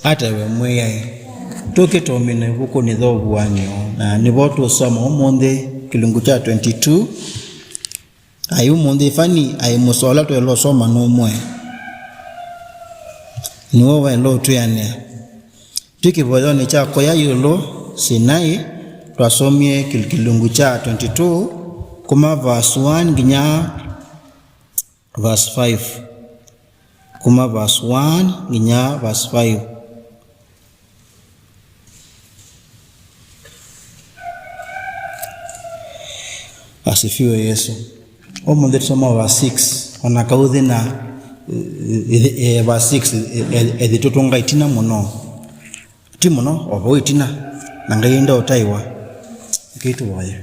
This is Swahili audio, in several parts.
ate we mweyai tukitomine buku ni thobuanio na nibo tusoma umuthi kilungu cha 22 ayu umuthi fani ai musola twelo soma no mwe niwo wa lo tuyane tukiboyoni cha koya yulo Sinai twasomie kilungu cha 22 kuma verse 1 nginya verse 5 kuma verse 1 nginya verse 5. Asifiwe Yesu. Omunde tusoma verse 6 onakaudhi na verse 6 editutunga itina muno timono obo itina nangayenda otaiwa kitu waye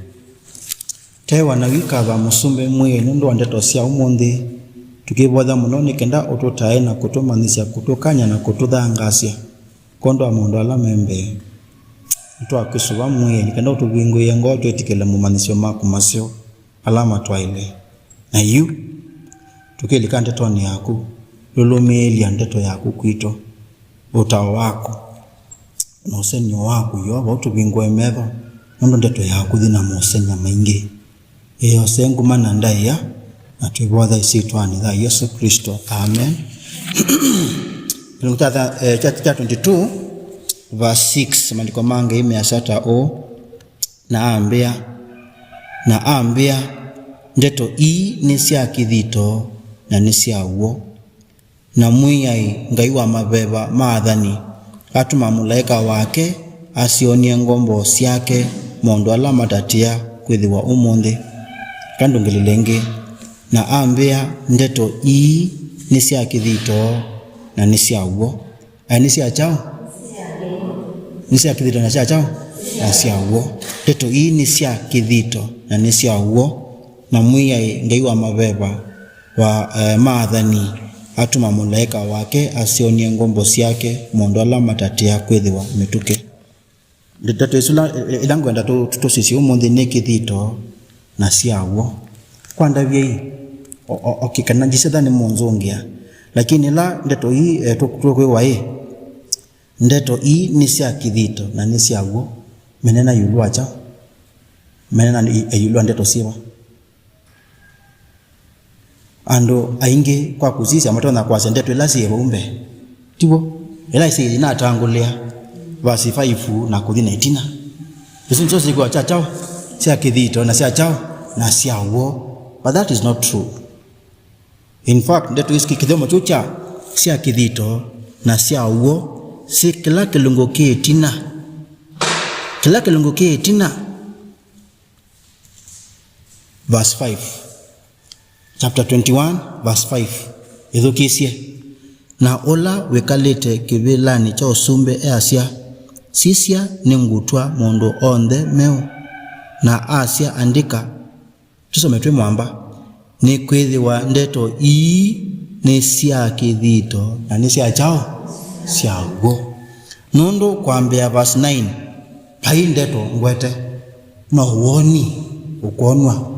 taiwa na wika ba musumbe mwe ndo andeto sia umundi tukibodha muno nikenda ototae na kutumanisha kutokanya na kutudhangasia kondo amondo ala membe mtu akisuba mwe nikenda otubingo yengo twetikela mumanisho makumasyo alama twaile na yu tukilika ndeto ni yaku lulumeli ndeto yaku kwito utawa wako nosenyo wako yo bautubingo emedo ndo ndeto yaku dhina mosenya maingi eyo sengu mananda ya atibodha isitwani dha Yesu Kristo amen. Kilunguta chapter 22 verse 6 maandiko mange imeasata o naambia ndeto ii nisia kithito na nisia uo na mwiyai ngaiwa mabeba maathani atuma mulaika wake asionie ngombo siake mondo ala matatia kwithiwa umuthi kandungililenge naambia ndeto ii nisia kithito na nisia uo nisia chao nisia kithito na chao na sia uo ndeto ii nisia kithito na nisia uo na mwiyai ngaiwa mabeba wa maathani atuma mulaika wake asionie ngombo siake mondo ala matatia kwithiwa mituke ndeto isula ilango enda tutosisi umuthi nikithito na siawo kwanda vyei okikana jiseda ni monzongia lakini la ndeto hii tukwewa ndeto hii ni sia kithito na ni siawo menena yulu acha menena yulu ndeto siwa ando ainge kwa kuzisi amatona kwa sendeto ilasi umbe tibo ela isi na tangulia verse 5 na kuthina itina bisinzo sikwa chao sia kithito na sia chao na sia uo but that is not true. In fact ndeto iski kithemo chucha sia kithito na sia uo si kila kilungo ke tina verse 5 chapter 21 verse 5 ithukisie na ola wekalete kivilani cha usumbe easia sisia ni ngutwa mondo onthe meu na asia andika tusometwe mwamba ni kwithiwa ndeto ii ni sia kithito na ni sia chao sia uo nondo kwambia verse 9 pai ndeto ngwete no woni ukonwa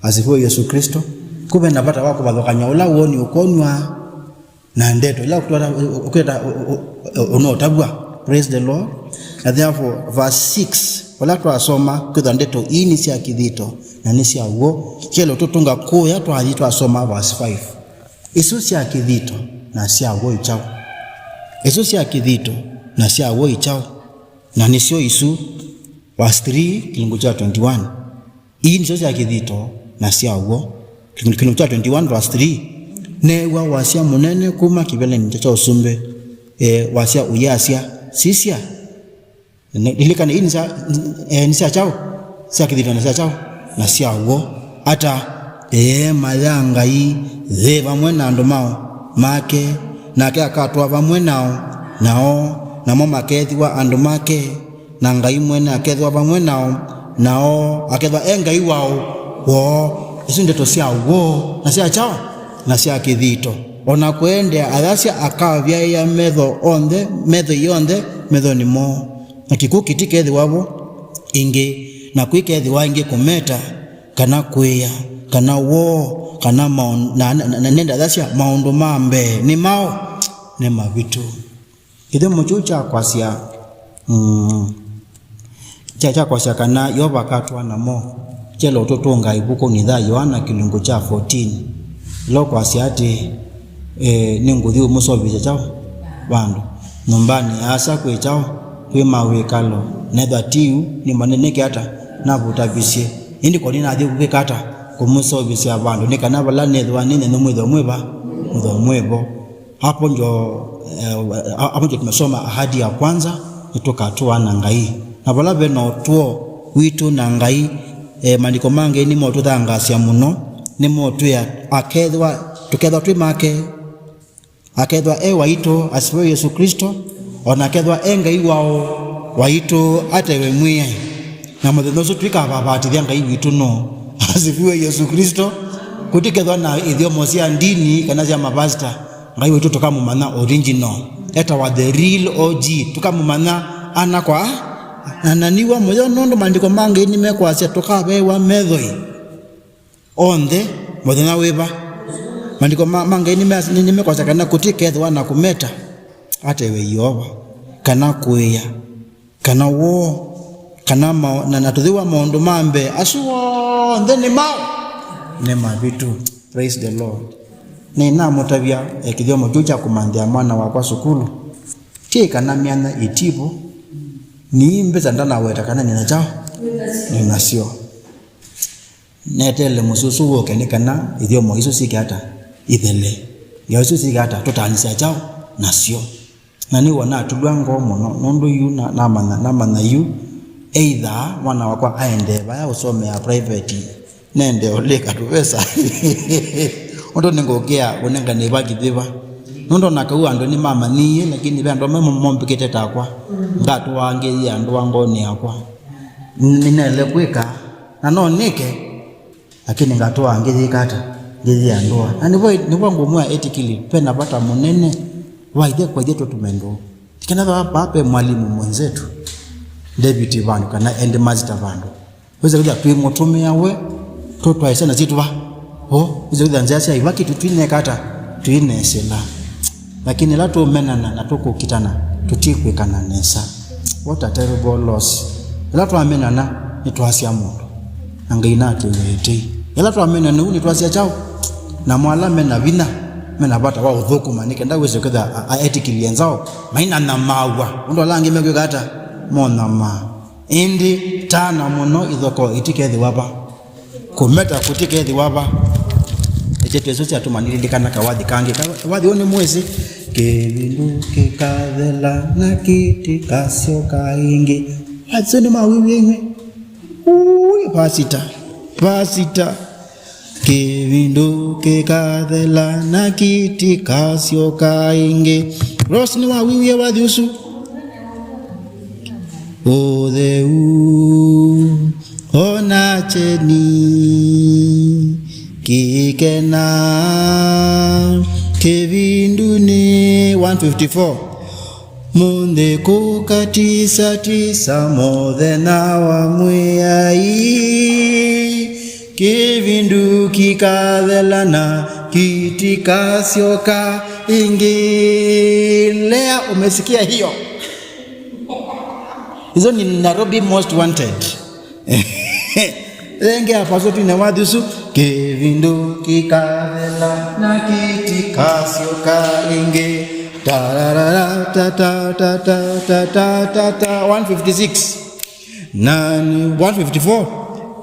asifiwe Yesu Kristo kube napata wako bathokanya ula woni ukonwa na ndeto ila kutwala uketa unotabwa praise the Lord. And therefore verse 6 wala twasoma kwitha ndeto ii ni sia kithito na ni sia uo kelo tutunga kuya twathi twasoma verse 5 isu sia kithito na sia uo ichao isu sia kithito na sia uo ichao na ni sio isu verse 3 kilungu cha 21 ii ni sia kithito na sia uo kilungu cha 21 verse 3 newa wasia munene kuma kibeleni cha usumbe wasia uyasia sisia ilikana ni sia chao sia kithito na sia chao na sia uo ata mayanga ii the vamwe na andu mao make nake akatwa vamwe nao namo makethiwa andu make na ngai mwene akethwa vamwe nao akethwa ngai wao wo isu ndeto sia uo na sia chao na sia kithito ona kwendea athasia akavya ya metho onthe metho ni mo akikukitikethi wabo ingi na kwikethi wangi kumeta kana kwiya kana wo kana nenda athasia maundu mambe ni mao ne mavitu Ithe muchucha kwasia cha kwasia kana yoba katwa namo chelo totonga ibuko ni tha Yohana kilungu cha 14 lo kwasia ati ninguthi umusobije chao bandu numbani asa kwe chao kwe mawekalo netha tiu ni maneneke hata nabutabisye indi ko nina athi kukata kumusobisya bandu nikana bala nethwa nene numwitho mwebo hapo ndio tumesoma ahadi ya kwanza tukatoa na ngai na bala beno tuo witu na ngai mandiko mange ni moto thangasya muno ni moto ya akethwa tukethwa twimake akethwa waito asiwe Yesu Kristo ona akethwa ngai wao waito atewe mwiye na muthenya ucio twikababatithia ngai witu no asifiwe Yesu Kristo kutikethwa na ithiomo cia ndini kana cia mapasta ngai witu tukamumana original eta wa the real OG tukamumana ana kwa ananiwa moyo nondo mandiko mange ni mekwasia tukabewa methoi onde muthenya wiba mandiko mange ni mekwasia kana kutikethwa na kumeta atewe Yehova kana kuya kana wo kana na tuthiwa maundu mambe asuo ndeni mao ne mabitu. Praise the Lord. Ni na mutavia ekithiomo juja kumandia mwana wakwa sukulu tie kana miana itibo ni mbeza ndana weta kana nina chao nina sio netele mususu woke ni kana ithiomo iso sikata ithele ya iso sikata totanisa chao na sio na ni wana tudwango muno nondo yu na mana yu either mwana wakwa aende baya usome ya private nende oleka tuvesa ondo ningokea unenga nebaki thiva nondo nakau ando ni mama niye lakini bando mompikete takwa ngatu wange ya ndo wangoni yakwa ninele kwika na no nike lakini ngatu wange yikata ngizi ya ndoa na nibo ngomwa etikili pena pata munene waide kwa jeto tumendo tikana hapa mwalimu mwenzetu David Vandu kana end master Vandu weza kuja tuimotumia we toto aisana zitu ba weza kuja nzasi ibaki tutwine kata tuine sela lakini la tu menana na toko kitana tutikwe kana nesa. What a terrible loss. La tu amenana ni twasia mundu angaina tuwete la tu amenana ni twasia chao na mwala mena vina mena bata wa udhoku manike nda weza kuja etikili enzao maina na mawa ndo langi mekwe kata mona ma indi tana muno ithoko itikethi waba kumeta kutikethi waba echetezo cha tumanili kana kawadhi kange kawadhi one mwezi kevindu kekathela na kiti kasio kaingi hatsoni mawiwi yenwe pasita kevindu kekathela na kiti kasio kaingi rosni mawiwi ya wadhiusu Odeu onacheni kikena kevinduni 154 munde kukatisa tisa modhena wa mwai kevindu kikadhelana kitikasioka ingilea. Umesikia hiyo? Hizo ni Nairobi most wanted. Renge apaso tuna wadhusu kevindu kikavela na kitikasioka inge tararara ta ta ta ta ta ta ta 156 nani 154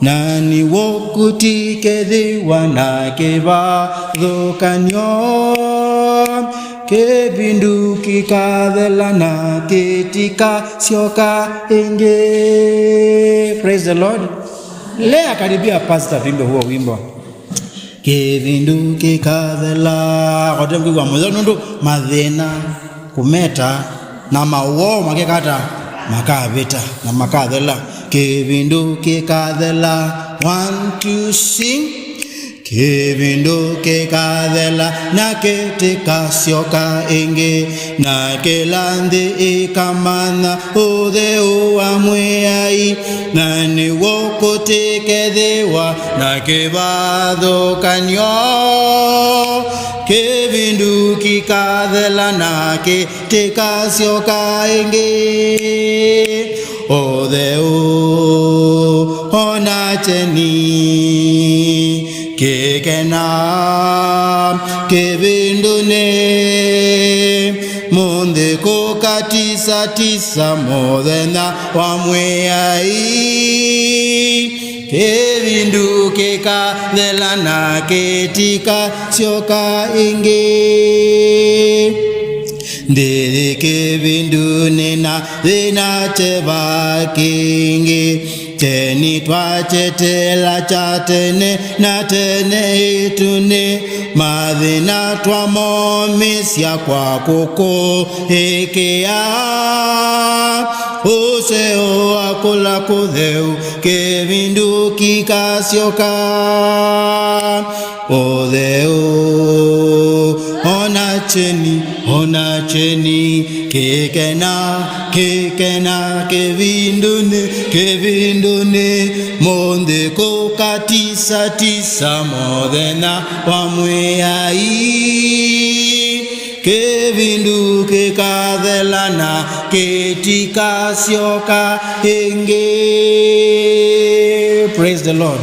nani wokutike dhiwana keva dhokanyo kevindu kikadhelana kitika sioka inge. Praise the Lord. Lea karibia pastor vimbo huo wimbo kevindu kikadhela kote mkiwa mwezo nundu madhena kumeta na mauo makekata makavita na makadhela kevindu kikadhela 1 2 sing Kivindu kikathela na kitikasyoka ingi na kilandi ikamana utheu wa mwiai na niwo kutikethiwa na kivathukanio. Kivindu kikathela na kitikasyoka ingi utheu ona cheni kekena kevindune munde kokatisa tisa modena wa mwiai. Kevindu kekathela na ketika syoka ingi ndiri kevindune na thina tevakingi teni twachetela chatene na tene itune mathina twamomisya kwa kuko ikea useo akula kutheu kevindu kikasyoka utheu ona cheni kekena kevindune monde kokatisa tisa modena wa mwiai. Kevindu kekathela na ketikasyoka ingi. Praise the Lord.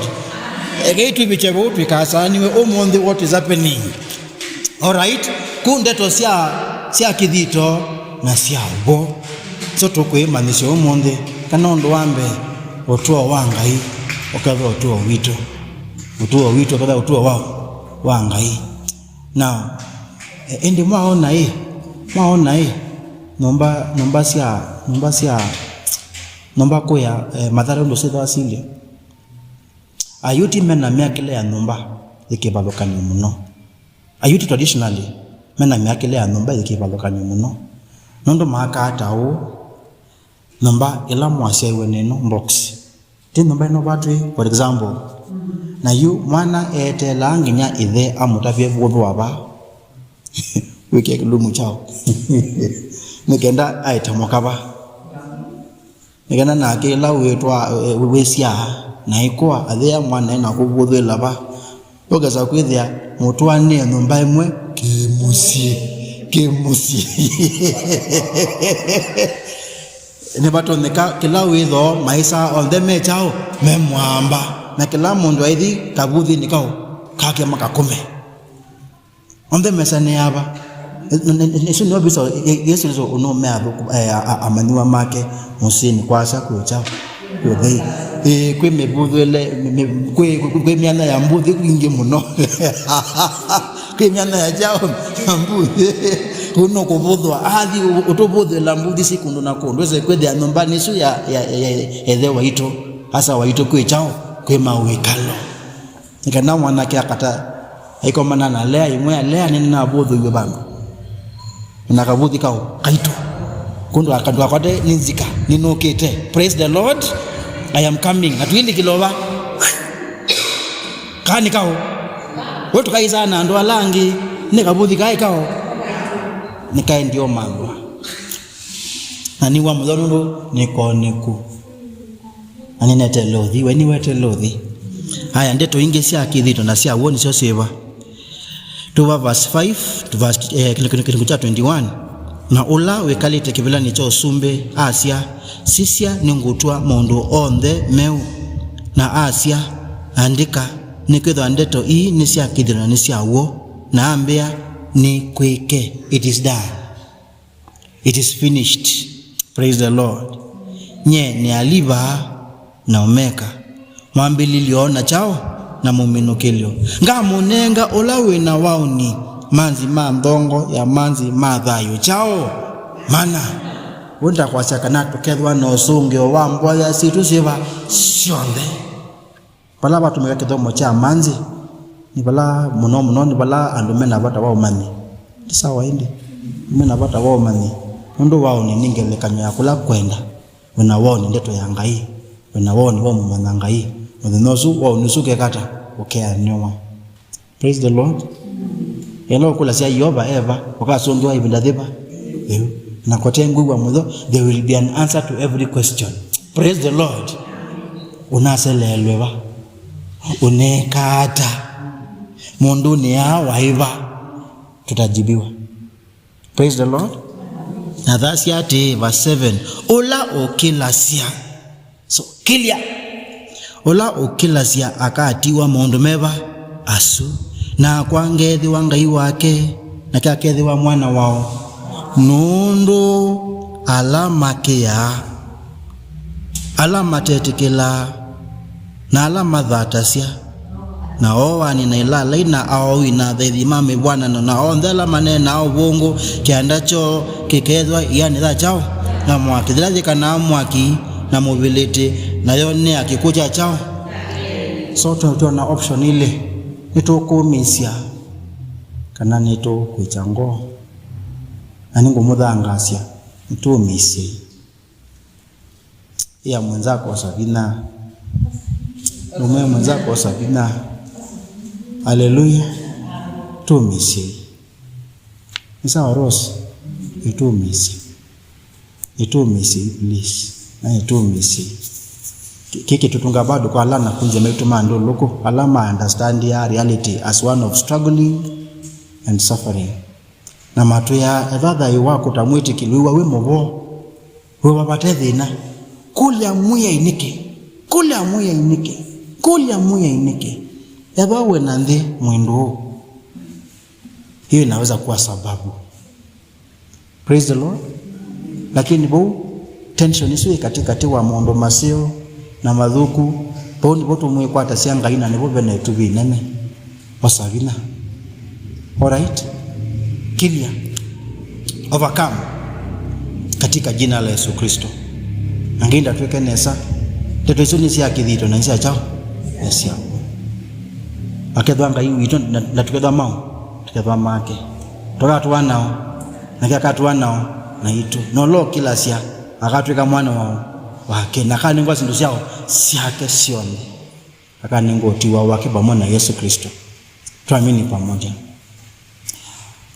Egeitu bichebu pikasaniwe omonde what is happening. All right, kundeto sia kidito na sia ubo so tukwimanisha omonde kanondo wambe otuo wangai okava otuo wito kada otuo wao wangai. Now ende mwaona nomba koya madhara ndo sedha asilia ayuti mena miakile ya nomba ikibalokani muno. Ayuti traditionally mena miakile ya nomba ikibalokani muno nondo makata o nomba ila mwasya iweneno box tin nomba no battery for example na yu mwana etela nginya ithe amutavye vugo waba wiki lumu chao nikenda aitamokaba nikenda na kila wetwa wesia na ikoa athea mwana na kuvuthela ba ogeza kwithia mutwane nomba imwe kimusi ne batoneka kila witho maisa on the mechao memwamba na kila mundu aithi kabuthi nikao kake makakome on the mesane aba nesu no biso yesu zo ono meado amaniwa make musini kwasa kucha kwe kwe mebudwele kwe miana ya mbuthi kwingi muno kwe miana ya jao mbuthi kuno kubuthwa athi utubudhela mbuthi sikundu na kondo ze kwede anomba nisu ya ethe waito hasa waito kwe chao kwe mawekalo nikana mwana kia kata haiko mana na lea imwe lea nina budhu ywe bangu nakabuthi kao kaito kundu akadwa kwate ninzika ninokete. Praise the Lord. I am coming atuili kiloba kani kao wetu kaisa na ndo alangi nikabuthi kai kao nikae ndio mangwa na niwa mudhondo niku anine lodhi weni wete lodhi. Haya ndeto inge sia kidhito na sia woni sio seva to verse 5 to verse 21 na ula wekalite kibilani cho sumbe asia sisia ningutwa mondo onthe meu na asia andika nikwitho ndeto ii ni sia kidhito ni sia wo na ambia ni kwike. It is done, it is finished. Praise the Lord. Nye ni aliva na omeka mwambililio na chao na muminukilio nga munenga olawe na wauni manzi mandongo ya manzi madhayo chao mana wenda kwa chakana tukethwa no sunge wa mbwa ya situ siva sionde pala watu meka kidomo cha manzi ni bala muno ni bala andumena bata wao mani sawa indi mena bata wao mani ndo wao ni ningele kanya kula kwenda wena wao ni ndeto ya ngai wena wao ni wao mmanangai wena nosu wao nusuke kata okea nyoma Praise the Lord. Eno kula sia yoba eva wakasondoa ibinda deba. Na kote ngugu wa mudho, there will be an answer to every question. Praise the Lord. Unaselelwewa. Unekata. Mundu ni hawa hiva. Tutajibiwa. Praise the Lord. Na that's yate verse 7. Ola okilasia. So kilia. Ola okilasia akatiwa mundu meva asu. Na kwangethi wa ngai wake. Na kakethi wa mwana wao. Nundu alama kia. Alama tetikila. Na alama dhatasia. Na owa ni na ilala ina aowi na dheithi mame bwana na ondela mane na obongo kiandacho kikedwa yani dha chao na mwaki dhilazika na mwaki na mobility na yone akikuja chao. So tuna option ile nito kumisia kana nito kuichango aningo mudhangasia nito misi ya mwenzako Sabina nume mwenzako Sabina. Hallelujah. Tumisi. Nisa Rose. Itumisi. Please. Na itumisi. Kiki tutunga bado kwa alana kunje meituma ndo loko. Alama understand ya reality as one of struggling and suffering. Na matu ya evada iwako tamwiti kiluwa we mogo. We wapate dhina. Kulia muya inike. Eba wenande mwendo. Hiyo inaweza kuwa sababu. Praise the Lord. Lakini bo tension isiwe katikati wa mondo masio na madhuku. Bo boto mwe kwa tasianga ina nebo bene tubi nene. Wasavina. Alright. Kilia. Overcome. Katika jina la Yesu Kristo. Anginda tuweke nesa. Teto isu nisi ya kidhito na nisi ya chao. Nisi ya. Akedwa ngai wito na tukedwa mao tukedwa make toka tuwanao na kaka tuwanao na itu no lo kila sia akatweka mwana wake na kana ngozi ndo siao siake sioni akani ngotiwa wake pamoja na Yesu Kristo. Tuamini pamoja.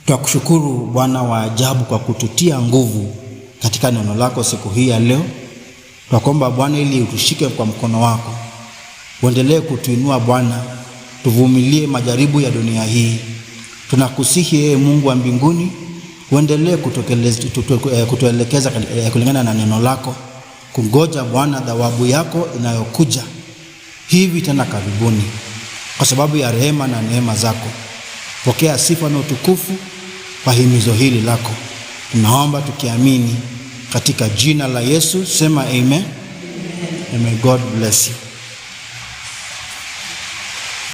Tukushukuru Bwana wa ajabu kwa kututia nguvu katika neno lako siku hii ya leo. Tunakuomba Bwana ili utushike kwa mkono wako. Uendelee kutuinua Bwana. Tuvumilie majaribu ya dunia hii. Tunakusihi Mungu wa mbinguni, uendelee kutuelekeza kulingana na neno lako. Kungoja Bwana thawabu yako inayokuja hivi tena karibuni. Kwa sababu ya rehema na neema zako. Pokea sifa na utukufu kwa himizo hili lako. Tunaomba tukiamini katika jina la Yesu. Sema amen. And may God bless you.